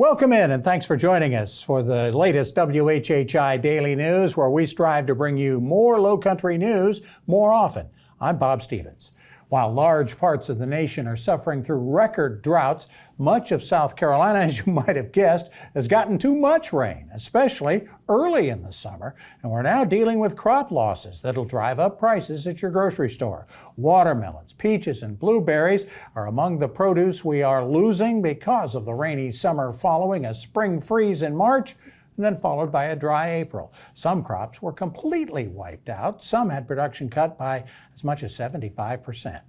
Welcome in, and thanks for joining us for the latest WHHI Daily News, where we strive to bring you more Lowcountry news more often. I'm Bob Stevens. While large parts of the nation are suffering through record droughts, much of South Carolina, as you might have guessed, has gotten too much rain, especially early in the summer, and we're now dealing with crop losses that'll drive up prices at your grocery store. Watermelons, peaches, and blueberries are among the produce we are losing because of the rainy summer following a spring freeze in March, and then followed by a dry April. Some crops were completely wiped out. Some had production cut by as much as 75%.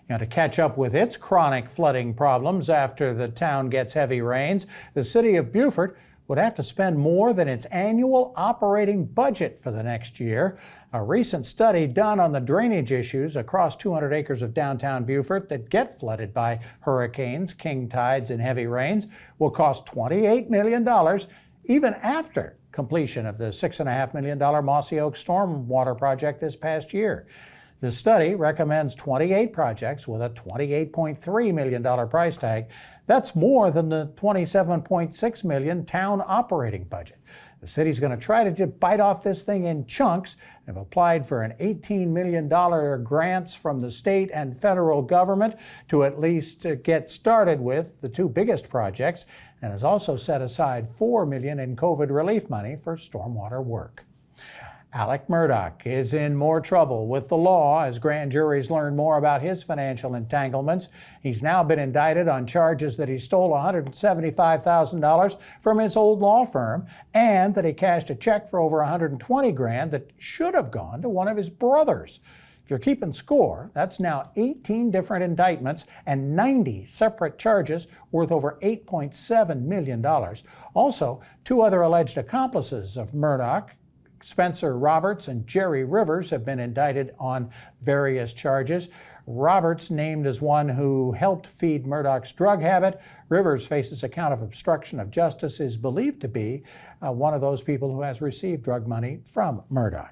To catch up with its chronic flooding problems after the town gets heavy rains, the city of Beaufort would have to spend more than its annual operating budget for the next year. A recent study done on the drainage issues across 200 acres of downtown Beaufort that get flooded by hurricanes, king tides, and heavy rains will cost $28 million, even after completion of the $6.5 million Mossy Oak stormwater project this past year. The study recommends 28 projects with a $28.3 million price tag. That's more than the $27.6 million town operating budget. The city's going to try to bite off this thing in chunks. They've applied for an $18 million grants from the state and federal government to at least get started with the two biggest projects, and has also set aside $4 million in COVID relief money for stormwater work. Alec Murdaugh is in more trouble with the law as grand juries learn more about his financial entanglements. He's now been indicted on charges that he stole $175,000 from his old law firm and that he cashed a check for over $120,000 that should have gone to one of his brothers. If you're keeping score, that's now 18 different indictments and 90 separate charges worth over $8.7 million. Also, two other alleged accomplices of Murdaugh, Spencer Roberts and Jerry Rivers, have been indicted on various charges. Roberts named as one who helped feed Murdaugh's drug habit. Rivers faces a count of obstruction of justice, is believed to be one of those people who has received drug money from Murdaugh.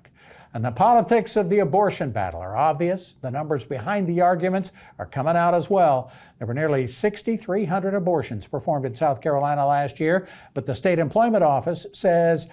And the politics of the abortion battle are obvious. The numbers behind the arguments are coming out as well. There were nearly 6,300 abortions performed in South Carolina last year, but the State Employment Office says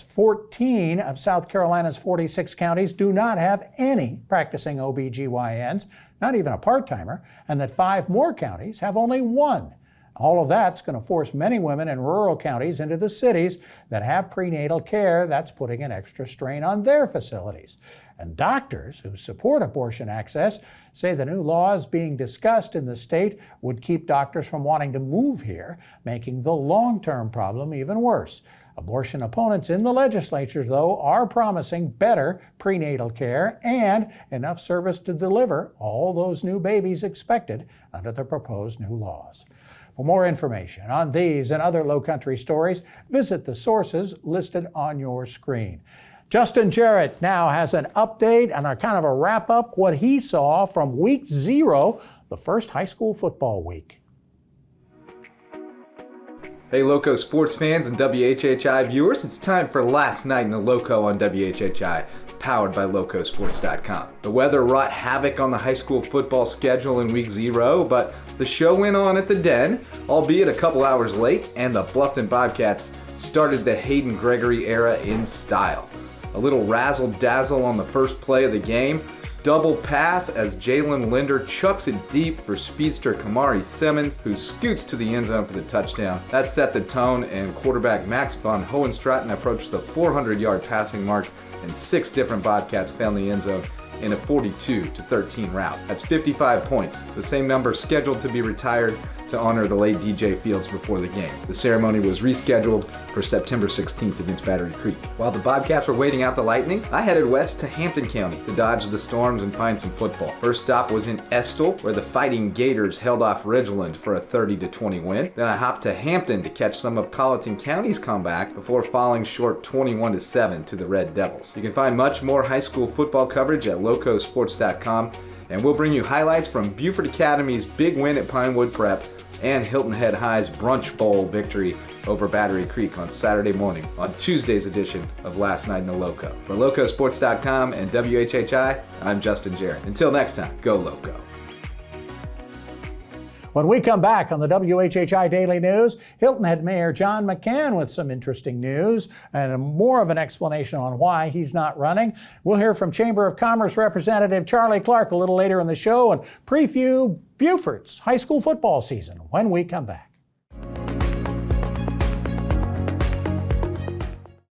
14 of South Carolina's 46 counties do not have any practicing OBGYNs, not even a part-timer, and that 5 more counties have only 1. All of that's going to force many women in rural counties into the cities that have prenatal care. That's putting an extra strain on their facilities. And doctors who support abortion access say the new laws being discussed in the state would keep doctors from wanting to move here, making the long-term problem even worse. Abortion opponents in the legislature, though, are promising better prenatal care and enough service to deliver all those new babies expected under the proposed new laws. For more information on these and other Lowcountry stories, visit the sources listed on your screen. Justin Jarrett now has an update and a kind of a wrap-up what he saw from week 0, the first high school football week. Hey Loco sports fans and WHHI viewers, it's time for Last Night in the Loco on WHHI, powered by Lowcosports.com. The weather wrought havoc on the high school football schedule in week 0, but the show went on at the Den, albeit a couple hours late, and the Bluffton Bobcats started the Hayden Gregory era in style. A little razzle-dazzle on the first play of the game, double pass as Jalen Linder chucks it deep for speedster Kamari Simmons, who scoots to the end zone for the touchdown. That set the tone, and quarterback Max von Hohenstraten approached the 400-yard passing mark, and 6 different Bobcats found the end zone in a 42-13 rout. That's 55 points, the same number scheduled to be retired to honor the late DJ Fields before the game. The ceremony was rescheduled for September 16th against Battery Creek. While the Bobcats were waiting out the lightning, I headed west to Hampton County to dodge the storms and find some football. First stop was in Estill, where the Fighting Gators held off Ridgeland for a 30-20 win. Then I hopped to Hampton to catch some of Colleton County's comeback before falling short 21-7 to the Red Devils. You can find much more high school football coverage at Lowcosports.com, and we'll bring you highlights from Beaufort Academy's big win at Pinewood Prep and Hilton Head High's Brunch Bowl victory over Battery Creek on Saturday morning on Tuesday's edition of Last Night in the Loco. For Lowcosports.com and WHHI, I'm Justin Jarrett. Until next time, go Loco. When we come back on the WHHI Daily News, Hilton Head Mayor John McCann with some interesting news and more of an explanation on why he's not running. We'll hear from Chamber of Commerce Representative Charlie Clark a little later in the show and preview Beaufort's high school football season when we come back.